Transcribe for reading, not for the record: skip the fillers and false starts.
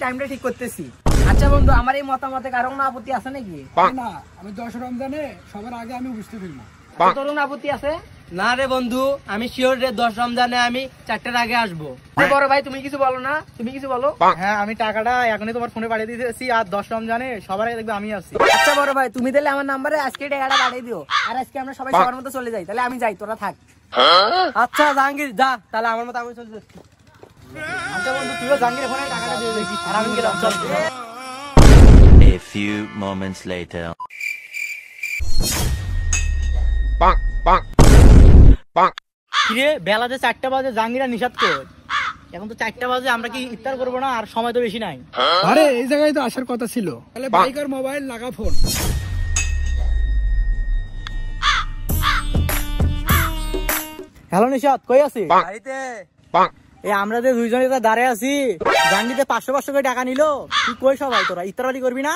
টাইমটা ঠিক করতেছি। আচ্ছা বন্ধু, আমার এই মতামতে কারো কোনো আপত্তি আছে নাকি? না, আমি 10 রমজানে সবার আগে আমি বুঝতে পারি না। তোর কোনো আপত্তি আছে? না রে বন্ধু, আমি শিওর রে 10 রমজানে আমি 4টার আগে আসবো। বড় ভাই তুমি কিছু বলো না, তুমি কিছু বলো। হ্যাঁ, আমি টাকাটা এখনই তোমার ফোনে পাঠিয়ে দিতেছি, আর 10 রমজানে সবার আগে দেখবে আমি আসছি। আচ্ছা বড় ভাই, তুমি তাহলে আমার নাম্বারে আজকে টাকাটা পাঠিয়ে দিও, আর আজকে আমরা সবাই সবার মতো চলে যাই। তাহলে আমি যাই, তোরা থাক। আচ্ছা জাহাঙ্গীর যা, তাহলে আমার মতো আমি চলে যাচ্ছি। আচ্ছা বন্ধু, তুইও জাহাঙ্গীরের ফোনে টাকাটা দিয়ে দিবি, আর আমি গেলাম। চল। A few moments later. কিরে, বেলা যে 4টা বাজে, জাহাঙ্গীরা নিষাদ কর। এখন তো 4টা বাজে, আমরা কি ইফতার করবো না? আর সময় তো বেশি নাই। আরে এই জায়গায় তো আসার কথা ছিল। তাহলে বাইক আর মোবাইল লাগা ফোন। হ্যালো নিষাদ, কই আছিস? বাড়িতে। এই আমরা যে দুইজনে দাঁড়ায় আছি, জাহাঙ্গীর 500 করে টাকা নিলো। তুই কই সবাই, তোরা ইফতার করবি না?